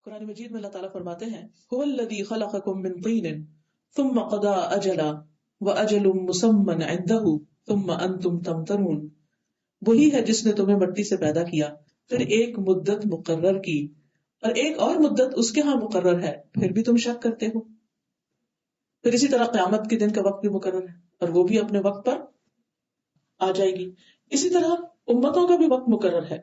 قرآن مجید میں اللہ تعالیٰ فرماتے ہیں هو الذی خلقکم من طین ثم قضى اجلا واجل مسمى عنده ثم انتم تمترون، وہی ہے جس نے تمہیں مٹی سے پیدا کیا، پھر ایک مدت مقرر کی اور ایک اور مدت اس کے ہاں مقرر ہے، پھر بھی تم شک کرتے ہو۔ پھر اسی طرح قیامت کے دن کا وقت بھی مقرر ہے اور وہ بھی اپنے وقت پر آ جائے گی۔ اسی طرح امتوں کا بھی وقت مقرر ہے،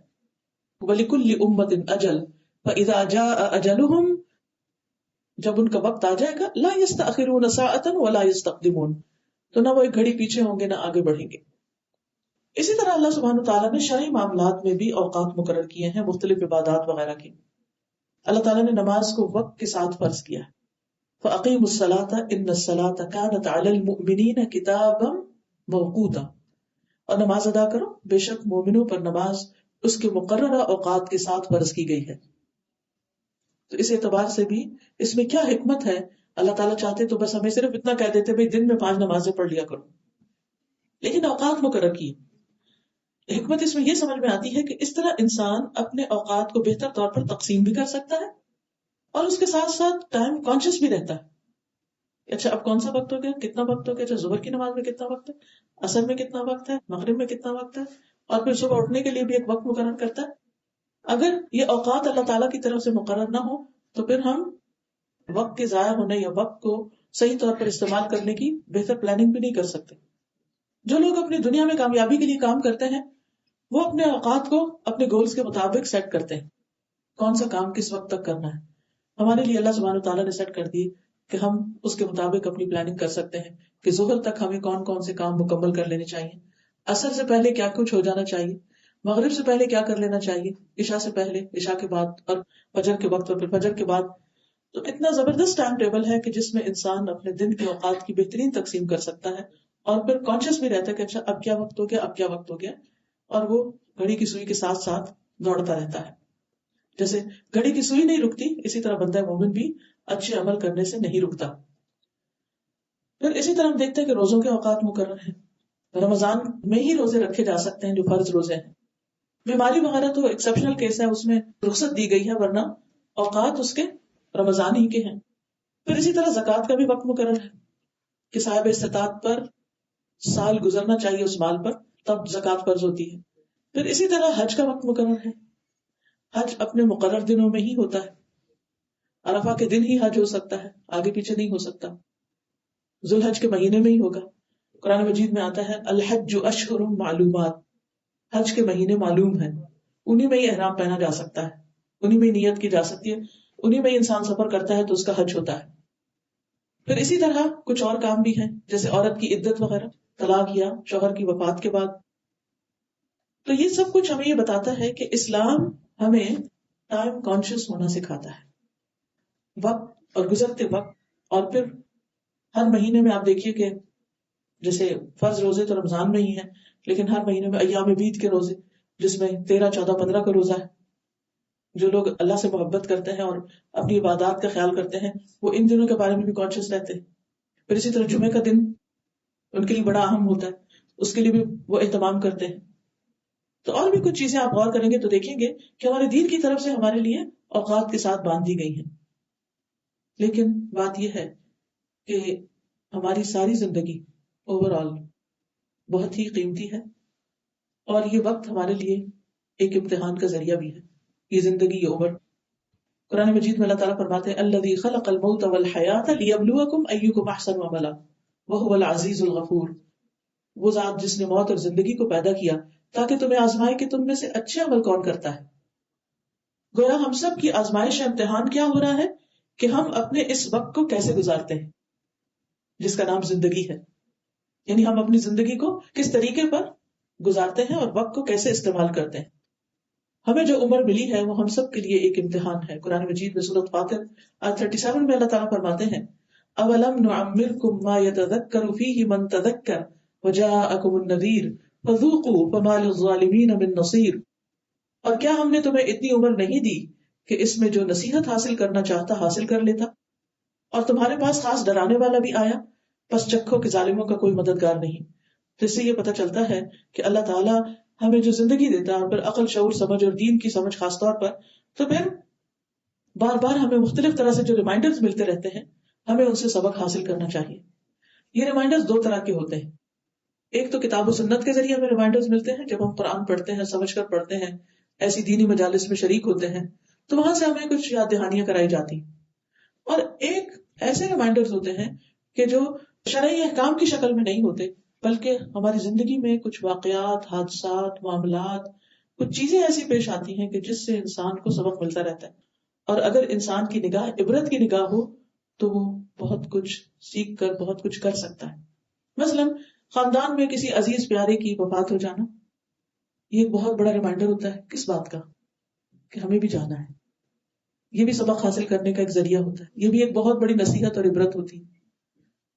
وَلِكُلِّ أُمَّةٍ أَجَلٌ فَإِذَا جَاءَ أَجَلُهُمْ، جب ان کا وقت آ جائے گا لا يستأخرون ساعة ولا يستقدمون، تو نہ وہ ایک گھڑی پیچھے ہوں گے نہ آگے بڑھیں گے۔ اسی طرح اللہ سبحانہ وتعالیٰ نے شرعی معاملات میں بھی اوقات مقرر کیے ہیں، مختلف عبادات وغیرہ کی۔ اللہ تعالیٰ نے نماز کو وقت کے ساتھ فرض کیا ہے، فَأَقِيمُوا الصَّلَاةَ إِنَّ الصَّلَاةَ كَانَتْ عَلَى الْمُؤْمِنِينَ كِتَابًا مَوْقُوتًا، اور نماز ادا کرو، بے شک مومنوں پر نماز اس کے مقررہ اوقات کے ساتھ فرض کی گئی ہے۔ تو اس اعتبار سے بھی اس میں کیا حکمت ہے، اللہ تعالیٰ چاہتے تو بس ہمیں صرف اتنا کہہ دیتے بھئی دن میں 5 نمازیں پڑھ لیا کرو، لیکن اوقات مقرر کی۔ حکمت اس میں یہ سمجھ میں آتی ہے کہ اس طرح انسان اپنے اوقات کو بہتر طور پر تقسیم بھی کر سکتا ہے اور اس کے ساتھ ساتھ ٹائم کانشیس بھی رہتا ہے۔ اچھا اب کون سا وقت ہو گیا، کتنا وقت ہو گیا، اچھا ظہر کی نماز میں کتنا وقت ہے، عصر میں کتنا وقت ہے، مغرب میں کتنا وقت ہے، اور پھر صبح اٹھنے کے لیے بھی ایک وقت مقرر کرتا ہے۔ اگر یہ اوقات اللہ تعالیٰ کی طرف سے مقرر نہ ہو تو پھر ہم وقت کے ضائع ہونے یا وقت کو صحیح طور پر استعمال کرنے کی بہتر پلاننگ بھی نہیں کر سکتے۔ جو لوگ اپنی دنیا میں کامیابی کے لیے کام کرتے ہیں وہ اپنے اوقات کو اپنے گولز کے مطابق سیٹ کرتے ہیں، کون سا کام کس وقت تک کرنا ہے۔ ہمارے لیے اللہ سبحانہ وتعالیٰ نے سیٹ کر دی کہ ہم اس کے مطابق اپنی پلاننگ کر سکتے ہیں کہ ظہر تک ہمیں کون کون سے کام مکمل کر لینے چاہیے، عصر سے پہلے کیا کچھ ہو جانا چاہیے، مغرب سے پہلے کیا کر لینا چاہیے، عشاء سے پہلے، عشاء کے بعد، اور فجر کے وقت اور پھر فجر کے بعد۔ تو اتنا زبردست ٹائم ٹیبل ہے کہ جس میں انسان اپنے دن کے اوقات کی بہترین تقسیم کر سکتا ہے اور پھر کانشیس بھی رہتا ہے کہ اچھا اب کیا وقت ہو گیا، اب کیا وقت ہو گیا، اور وہ گھڑی کی سوئی کے ساتھ ساتھ دوڑتا رہتا ہے۔ جیسے گھڑی کی سوئی نہیں رکتی، اسی طرح بندہ مومن بھی اچھے عمل کرنے سے نہیں رکتا۔ پھر اسی طرح ہم دیکھتے ہیں کہ روزوں کے اوقات مقرر ہیں، رمضان میں ہی روزے رکھے جا سکتے ہیں جو فرض روزے ہیں۔ بیماری وغیرہ تو ایکسیپشنل کیس ہے، اس میں رخصت دی گئی ہے، ورنہ اوقات اس کے رمضان ہی کے ہیں۔ پھر اسی طرح زکوٰۃ کا بھی وقت مقرر ہے کہ صاحب استطاعت پر سال گزرنا چاہیے اس مال پر، تب زکوٰۃ فرض ہوتی ہے۔ پھر اسی طرح حج کا وقت مقرر ہے، حج اپنے مقرر دنوں میں ہی ہوتا ہے، عرفہ کے دن ہی حج ہو سکتا ہے، آگے پیچھے نہیں ہو سکتا، ذوالحج کے مہینے میں ہی ہوگا۔ قرآن مجید میں آتا ہے الحج اشہر معلومات، حج کے مہینے معلوم ہیں، انہی میں ہی احرام پہنا جا سکتا ہے، انہی میں ہی نیت کی جا سکتی ہے، انہی میں ہی انسان سفر کرتا ہے تو اس کا حج ہوتا ہے۔ پھر اسی طرح کچھ اور کام بھی ہیں جیسے عورت کی عدت وغیرہ، طلاق یا شوہر کی وفات کے بعد۔ تو یہ سب کچھ ہمیں یہ بتاتا ہے کہ اسلام ہمیں ٹائم کانشیس ہونا سکھاتا ہے، وقت اور گزرتے وقت۔ اور پھر ہر مہینے میں آپ دیکھیے کہ جیسے فرض روزے تو رمضان میں ہی ہیں، لیکن ہر مہینے میں ایام بیت کے روزے، جس میں 13، 14، 15 کا روزہ ہے۔ جو لوگ اللہ سے محبت کرتے ہیں اور اپنی عبادات کا خیال کرتے ہیں وہ ان دنوں کے بارے میں بھی کانشیس رہتے ہیں۔ پھر اسی طرح جمعے کا دن ان کے لیے بڑا اہم ہوتا ہے، اس کے لیے بھی وہ اہتمام کرتے ہیں۔ تو اور بھی کچھ چیزیں آپ غور کریں گے تو دیکھیں گے کہ ہمارے دین کی طرف سے ہمارے لیے اوقات کے ساتھ باندھ دی گئی ہیں۔ لیکن بات یہ ہے کہ ہماری ساری زندگی اوور آل بہت ہی قیمتی ہے، اور یہ وقت ہمارے لیے ایک امتحان کا ذریعہ بھی ہے، یہ زندگی، یہ عمر۔ قرآن مجید میں اللہ تعالیٰ فرماتے ہیں الذی خلق الموت والحیات لیبلوکم ایکم احسن عملا وہو العزیز الغفور، وہ ذات جس نے موت اور زندگی کو پیدا کیا تاکہ تمہیں آزمائے کہ تم میں سے اچھے عمل کون کرتا ہے۔ گویا ہم سب کی آزمائش امتحان کیا ہو رہا ہے کہ ہم اپنے اس وقت کو کیسے گزارتے ہیں جس کا نام زندگی ہے، یعنی ہم اپنی زندگی کو کس طریقے پر گزارتے ہیں اور وقت کو کیسے استعمال کرتے ہیں۔ ہمیں جو عمر ملی ہے وہ ہم سب کے لیے ایک امتحان ہے۔ قرآن مجید میں سورۃ فاطر آیت 37 میں اللہ تعالیٰ فرماتے ہیں اولم نعمرکم ما یتذکر فیہ من تذکر وجاءکم النذیر فذوقوا فما للظالمین من نصیر، اور کیا ہم نے تمہیں اتنی عمر نہیں دی کہ اس میں جو نصیحت حاصل کرنا چاہتا حاصل کر لیتا، اور تمہارے پاس خاص ڈرانے والا بھی آیا، پس چکھو کہ ظالموں کا کوئی مددگار نہیں۔ تو اس سے یہ پتہ چلتا ہے کہ اللہ تعالیٰ ہمیں جو زندگی دیتا ہے اور پھر عقل، شعور، سمجھ اور دین کی سمجھ خاص طور پر، تو پھر بار بار ہمیں مختلف طرح سے جو ریمائنڈرز ملتے رہتے ہیں، ہمیں ان سے سبق حاصل کرنا چاہیے. یہ ریمائنڈرز دو طرح کے ہوتے ہیں. ایک تو کتاب و سنت کے ذریعے ہمیں ریمائنڈرز ملتے ہیں، جب ہم قرآن پڑھتے ہیں، سمجھ کر پڑھتے ہیں، ایسی دینی مجالس میں شریک ہوتے ہیں تو وہاں سے ہمیں کچھ یاد دہانیاں کرائی جاتی. اور ایک ایسے ریمائنڈرز ہوتے ہیں کہ جو شرعی احکام کی شکل میں نہیں ہوتے، بلکہ ہماری زندگی میں کچھ واقعات، حادثات، معاملات، کچھ چیزیں ایسی پیش آتی ہیں کہ جس سے انسان کو سبق ملتا رہتا ہے. اور اگر انسان کی نگاہ عبرت کی نگاہ ہو تو وہ بہت کچھ سیکھ کر بہت کچھ کر سکتا ہے. مثلا خاندان میں کسی عزیز پیارے کی وفات ہو جانا، یہ ایک بہت بڑا ریمائنڈر ہوتا ہے. کس بات کا؟ کہ ہمیں بھی جانا ہے. یہ بھی سبق حاصل کرنے کا ایک ذریعہ ہوتا ہے. یہ بھی ایک بہت بڑی نصیحت اور عبرت ہوتی ہے.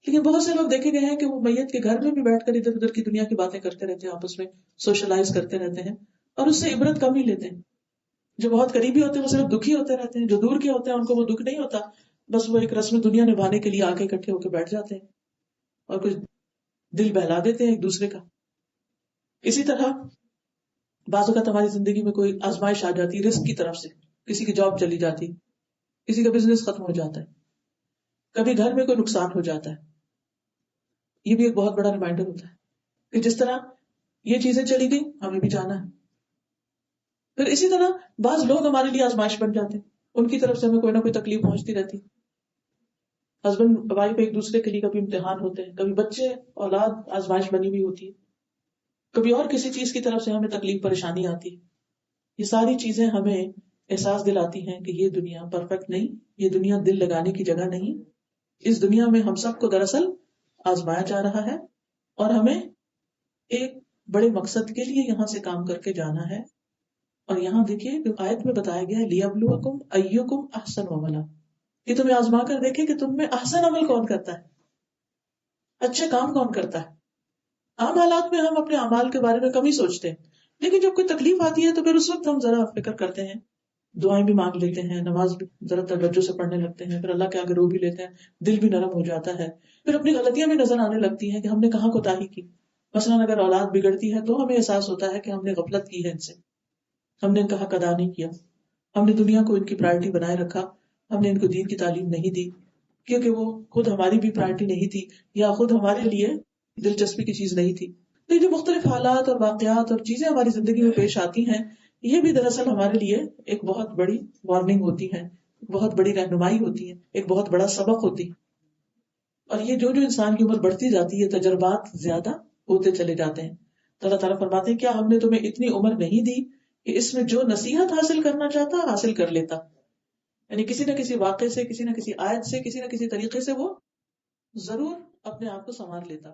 لیکن بہت سے لوگ دیکھے گئے ہیں کہ وہ میت کے گھر میں بھی بیٹھ کر ادھر ادھر کی دنیا کی باتیں کرتے رہتے ہیں، آپس میں سوشلائز کرتے رہتے ہیں اور اس سے عبرت کم ہی لیتے ہیں. جو بہت قریبی ہوتے ہیں وہ صرف دکھی ہوتے رہتے ہیں، جو دور کے ہوتے ہیں ان کو وہ دکھ نہیں ہوتا، بس وہ ایک رسم دنیا نبھانے کے لیے آ کے اکٹھے ہو کے بیٹھ جاتے ہیں اور کچھ دل بہلا دیتے ہیں ایک دوسرے کا. اسی طرح بعض اوقات ہماری زندگی میں کوئی آزمائش آ جاتی ہے رزق کی طرف سے، کسی کی جاب چلی جاتی، کسی کا بزنس ختم ہو جاتا ہے، کبھی گھر میں کوئی نقصان ہو جاتا ہے. یہ بھی ایک بہت بڑا ریمائنڈر ہوتا ہے کہ جس طرح یہ چیزیں چلی گئی ہمیں بھی جانا ہے. پھر اسی طرح بعض لوگ ہمارے لیے آزمائش بن جاتے ہیں، ان کی طرف سے ہمیں کوئی نہ کوئی تکلیف پہنچتی رہتی. ہسبینڈ وائف ایک دوسرے کے لیے کبھی امتحان ہوتے ہیں، کبھی بچے اولاد آزمائش بنی ہوئی ہوتی ہے، کبھی اور کسی چیز کی طرف سے ہمیں تکلیف پریشانی آتی ہے. یہ ساری چیزیں ہمیں احساس دلاتی ہیں کہ یہ دنیا پرفیکٹ نہیں، یہ دنیا دل لگانے کی جگہ نہیں. اس دنیا میں ہم سب کو دراصل آزمایا جا رہا ہے اور ہمیں ایک بڑے مقصد کے لیے یہاں سے کام کر کے جانا ہے. اور یہاں دیکھیے آیت میں بتایا گیا ہے لیبلوکم ایکم احسن عملا، کہ تمہیں آزما کر دیکھے کہ تم میں احسن عمل کون کرتا ہے، اچھے کام کون کرتا ہے. عام حالات میں ہم اپنے اعمال کے بارے میں کم ہی سوچتے ہیں، لیکن جب کوئی تکلیف آتی ہے تو پھر اس وقت ہم ذرا فکر کرتے ہیں، دعائیں بھی مانگ لیتے ہیں، نماز بھی ذرا توجہ سے پڑھنے لگتے ہیں، پھر اللہ کے آگے رو بھی لیتے ہیں، دل بھی نرم ہو جاتا ہے. پھر اپنی غلطیاں بھی نظر آنے لگتی ہیں کہ ہم نے کہاں کوتاہی کی. مثلاً اگر اولاد بگڑتی ہے تو ہمیں احساس ہوتا ہے کہ ہم نے غفلت کی ہے ان سے، ہم نے ان کا حق ادا نہیں کیا، ہم نے دنیا کو ان کی پرائرٹی بنائے رکھا، ہم نے ان کو دین کی تعلیم نہیں دی کیونکہ وہ خود ہماری بھی پرائرٹی نہیں تھی یا خود ہمارے لیے دلچسپی کی چیز نہیں تھی. تو یہ جو مختلف حالات اور واقعات اور چیزیں ہماری زندگی میں پیش آتی ہیں، یہ بھی دراصل ہمارے لیے ایک بہت بڑی وارننگ ہوتی ہے، بہت بڑی رہنمائی ہوتی ہے، ایک بہت بڑا سبق ہوتی ہے. اور یہ جو انسان کی عمر بڑھتی جاتی ہے، تجربات زیادہ ہوتے چلے جاتے ہیں. تو اللہ تعالیٰ فرماتے ہیں کیا ہم نے تمہیں اتنی عمر نہیں دی کہ اس میں جو نصیحت حاصل کرنا چاہتا حاصل کر لیتا. یعنی کسی نہ کسی واقعے سے، کسی نہ کسی آیت سے، کسی نہ کسی طریقے سے وہ ضرور اپنے آپ کو سنوار لیتا.